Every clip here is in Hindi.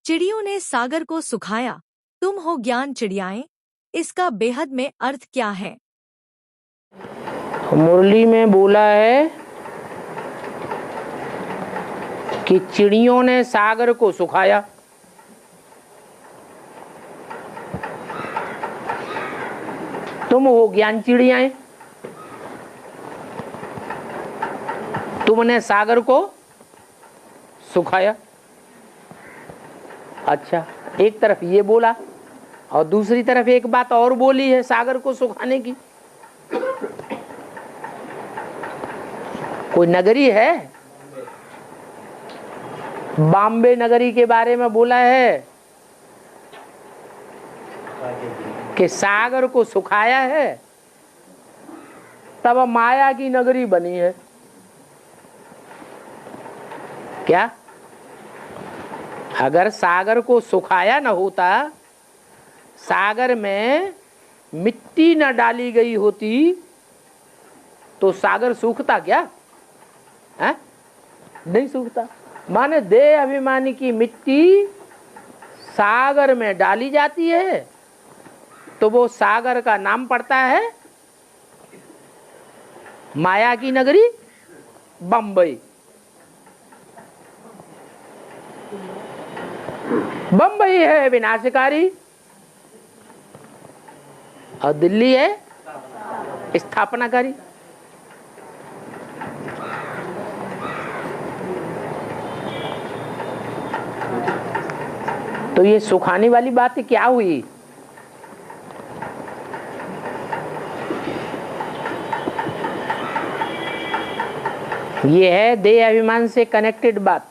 चिड़ियों ने सागर को सुखाया, तुम हो ज्ञान चिड़ियाएं। इसका बेहद में अर्थ क्या है? मुरली में बोला है कि चिड़ियों ने सागर को सुखाया। तुम हो ज्ञान चिड़ियाएं, तुमने सागर को सुखाया। अच्छा, एक तरफ ये बोला और दूसरी तरफ एक बात और बोली है सागर को सुखाने की। कोई नगरी है, बॉम्बे नगरी के बारे में बोला है कि सागर को सुखाया है, तब माया की नगरी बनी है। क्या? अगर सागर को सुखाया न होता, सागर में मिट्टी न डाली गई होती, तो सागर सूखता क्या? है? नहीं सूखता। माने देह अभिमानी की मिट्टी सागर में डाली जाती है तो वो सागर का नाम पड़ता है माया की नगरी बंबई। बंबई है विनाशकारी और दिल्ली है स्थापनाकारी। तो ये सुखाने वाली बात क्या हुई? ये है देह अभिमान से कनेक्टेड बात।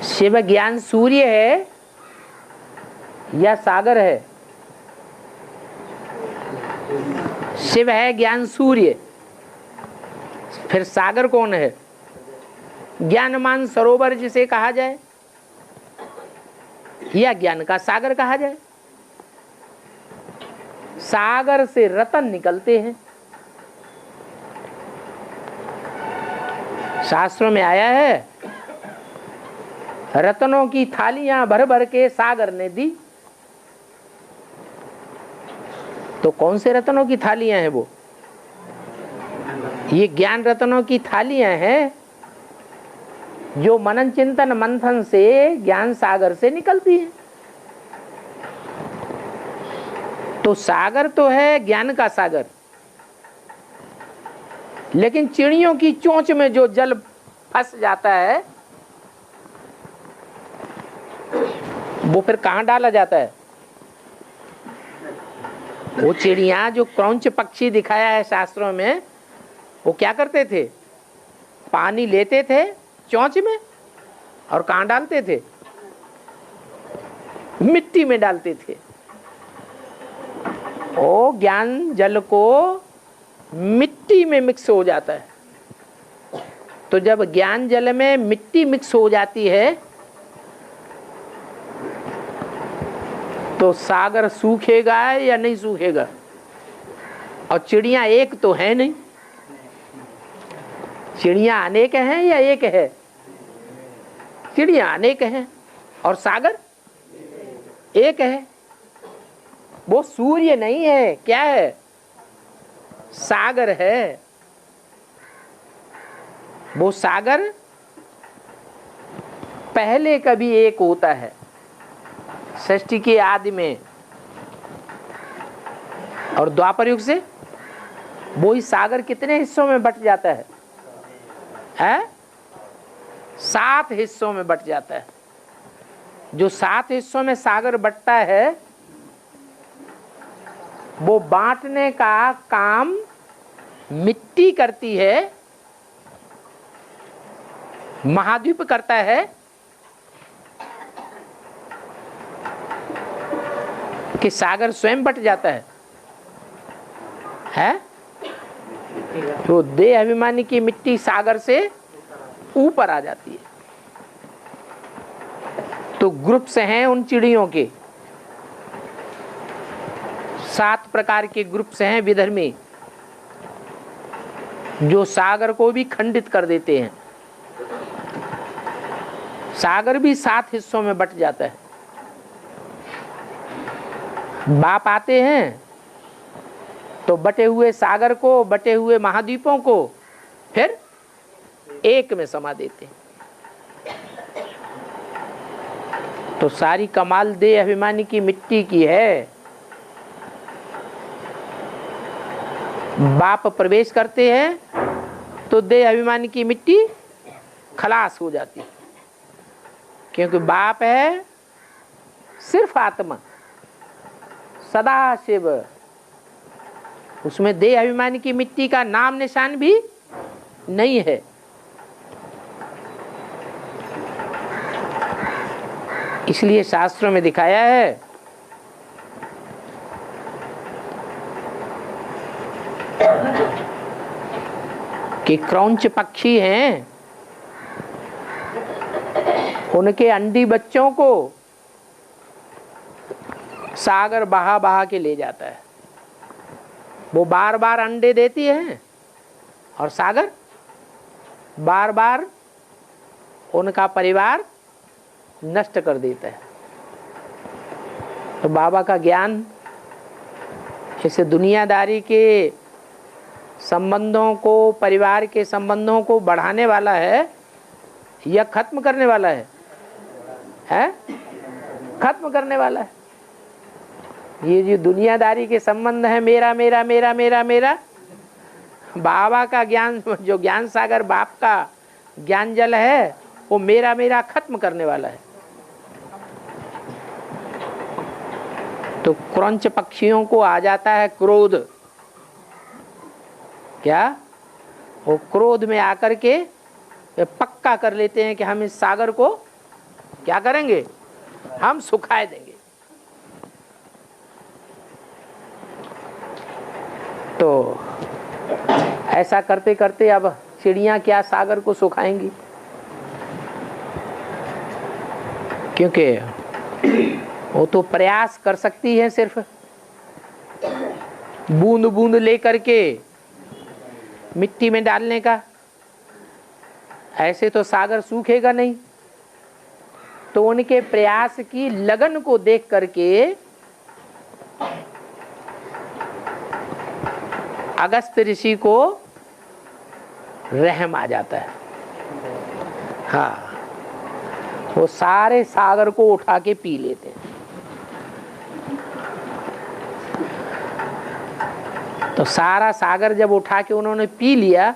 शिव ज्ञान सूर्य है या सागर है? शिव है ज्ञान सूर्य, फिर सागर कौन है? ज्ञानमान सरोवर जिसे कहा जाए या ज्ञान का सागर कहा जाए। सागर से रतन निकलते हैं। शास्त्रों में आया है रत्नों की थालियां भर भर के सागर ने दी। तो कौन से रत्नों की थालियां हैं वो? ये ज्ञान रत्नों की थालियां हैं जो मनन चिंतन मंथन से ज्ञान सागर से निकलती है। तो सागर तो है ज्ञान का सागर, लेकिन चिड़ियों की चोंच में जो जल फंस जाता है वो फिर कहां डाला जाता है? वो चिड़िया जो क्रौंच पक्षी दिखाया है शास्त्रों में, वो क्या करते थे? पानी लेते थे चोंच में और कहां डालते थे? मिट्टी में डालते थे। ओ ज्ञान जल को मिट्टी में मिक्स हो जाता है। तो जब ज्ञान जल में मिट्टी मिक्स हो जाती है तो सागर सूखेगा या नहीं सूखेगा? और चिड़िया एक तो है नहीं, चिड़िया अनेक हैं या एक है? चिड़िया अनेक हैं और सागर एक है। वो सूर्य नहीं है, क्या है? सागर है। वो सागर पहले कभी एक होता है सृष्टि के आदि में, और द्वापर युग से वो ही सागर कितने हिस्सों में बट जाता है? 7 हिस्सों में बट जाता है। जो 7 हिस्सों में सागर बटता है वो बांटने का काम मिट्टी करती है, महाद्वीप करता है कि सागर स्वयं बट जाता है? तो देह अभिमानी की मिट्टी सागर से ऊपर आ जाती है। तो ग्रुप्स हैं उन चिड़ियों के, 7 प्रकार के ग्रुप्स हैं विधर्मी। जो सागर को भी खंडित कर देते हैं। सागर भी 7 हिस्सों में बट जाता है। बाप आते हैं तो बटे हुए सागर को, बटे हुए महाद्वीपों को फिर एक में समा देते हैं। तो सारी कमाल देह अभिमानी की मिट्टी की है। बाप प्रवेश करते हैं तो देह अभिमानी की मिट्टी खलास हो जाती है, क्योंकि बाप है सिर्फ आत्मा, सदा शिव। उसमें देह अभिमानी की मिट्टी का नाम निशान भी नहीं है। इसलिए शास्त्रों में दिखाया है कि क्रौंच पक्षी हैं, उनके अंडी बच्चों को सागर बहा बहा के ले जाता है। वो बार बार अंडे देती है और सागर बार बार उनका परिवार नष्ट कर देता है। तो बाबा का ज्ञान इसे दुनियादारी के संबंधों को, परिवार के संबंधों को बढ़ाने वाला है या खत्म करने वाला है? खत्म करने वाला है। ये जो दुनियादारी के संबंध है, मेरा मेरा मेरा मेरा मेरा, बाबा का ज्ञान, जो ज्ञान सागर बाप का ज्ञान जल है, वो मेरा मेरा खत्म करने वाला है। तो क्रौंच पक्षियों को आ जाता है क्रोध। क्या? वो क्रोध में आकर के पक्का कर लेते हैं कि हम इस सागर को क्या करेंगे? हम सुखाए देंगे। तो ऐसा करते करते अब चिड़ियां क्या सागर को सुखाएंगी? क्योंकि वो तो प्रयास कर सकती है सिर्फ बूंद बूंद लेकर के मिट्टी में डालने का। ऐसे तो सागर सूखेगा नहीं। तो उनके प्रयास की लगन को देख करके अगस्त ऋषि को रहम आ जाता है। हाँ, वो सारे सागर को उठा के पी लेते हैं। तो सारा सागर जब उठा के उन्होंने पी लिया,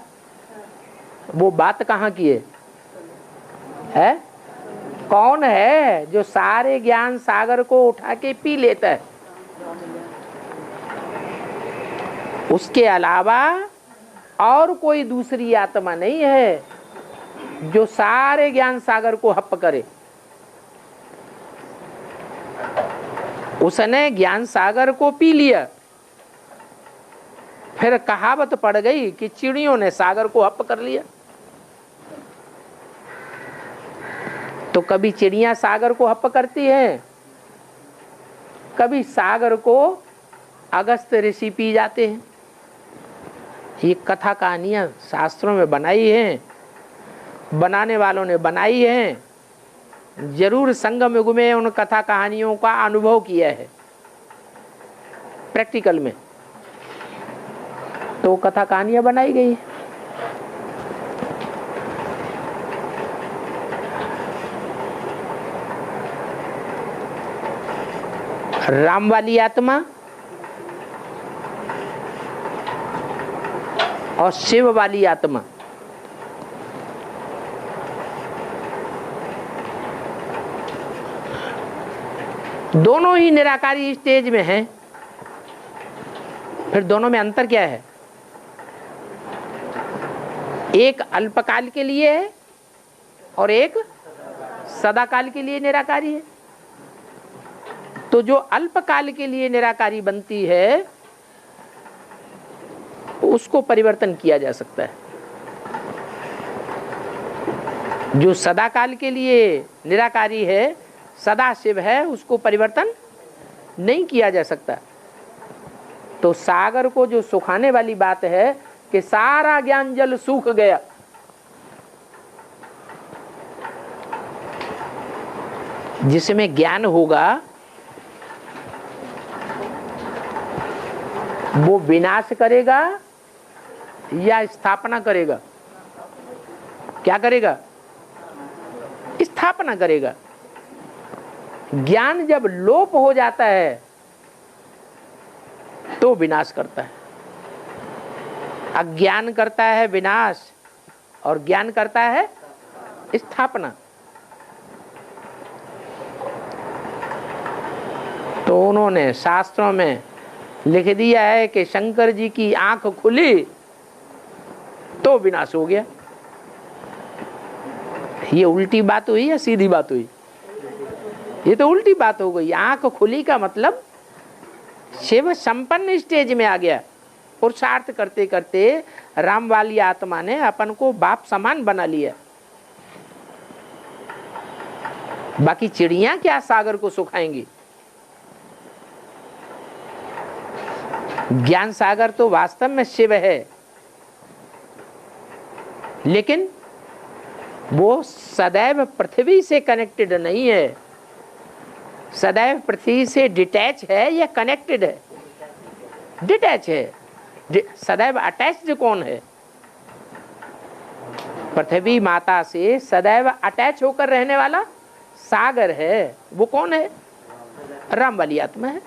वो बात कहाँ की है? कौन है जो सारे ज्ञान सागर को उठा के पी लेता है? उसके अलावा और कोई दूसरी आत्मा नहीं है जो सारे ज्ञान सागर को हप करे। उसने ज्ञान सागर को पी लिया। फिर कहावत पड़ गई कि चिड़ियों ने सागर को हप कर लिया। तो कभी चिड़ियां सागर को हप करती हैं, कभी सागर को अगस्त ऋषि पी जाते हैं। ये कथा कहानियां शास्त्रों में बनाई हैं, बनाने वालों ने बनाई हैं। जरूर संगम युग में उन कथा कहानियों का अनुभव किया है प्रैक्टिकल में, तो कथा कहानियां बनाई गई है। राम वाली आत्मा और शिव वाली आत्मा, दोनों ही निराकारी स्टेज में हैं। फिर दोनों में अंतर क्या है? एक अल्पकाल के लिए है और एक सदाकाल के लिए निराकारी है। तो जो अल्पकाल के लिए निराकारी बनती है उसको परिवर्तन किया जा सकता है। जो सदाकाल के लिए निराकारी है, सदा शिव है, उसको परिवर्तन नहीं किया जा सकता। तो सागर को जो सुखाने वाली बात है, कि सारा ज्ञान जल सूख गया। जिसमें ज्ञान होगा वो विनाश करेगा या स्थापना करेगा? क्या करेगा? स्थापना करेगा। ज्ञान जब लोप हो जाता है तो विनाश करता है। अज्ञान करता है विनाश और ज्ञान करता है स्थापना। तो उन्होंने शास्त्रों में लिख दिया है कि शंकर जी की आंख खुली तो विनाश हो गया। ये उल्टी बात हुई या सीधी बात हुई? ये तो उल्टी बात हो गई। आंख खुली का मतलब शिव संपन्न स्टेज में आ गया। पुरुषार्थ करते करते राम वाली आत्मा ने अपन को बाप समान बना लिया। बाकी चिड़ियां क्या सागर को सुखाएंगी? ज्ञान सागर तो वास्तव में शिव है, लेकिन वो सदैव पृथ्वी से कनेक्टेड नहीं है। सदैव पृथ्वी से डिटैच है या कनेक्टेड है? डिटैच है। सदैव अटैच्ड कौन है? पृथ्वी माता से सदैव अटैच होकर रहने वाला सागर है। वो कौन है? राम वाली आत्मा है।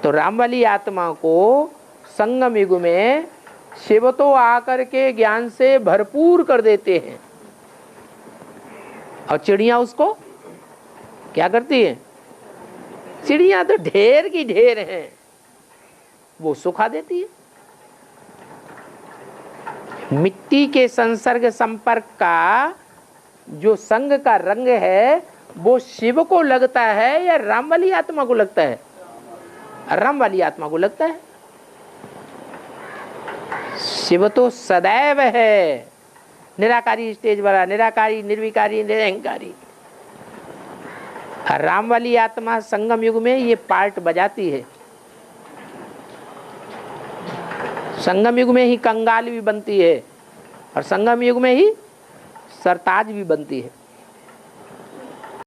तो राम वाली आत्मा को संगम युग में शिव तो आकर के ज्ञान से भरपूर कर देते हैं और चिड़ियां उसको क्या करती हैं? चिड़ियां तो ढेर की ढेर हैं, वो सुखा देती है। मिट्टी के संसर्ग संपर्क का जो संग का रंग है वो शिव को लगता है या राम वाली आत्मा को लगता है? राम वाली आत्मा को लगता है। शिव तो सदैव है निराकारी स्टेज वाला, निराकारी, निर्विकारी, निरहंकारी। राम वाली आत्मा संगम युग में ये पार्ट बजाती है। संगम युग में ही कंगाल भी बनती है और संगम युग में ही सरताज भी बनती है।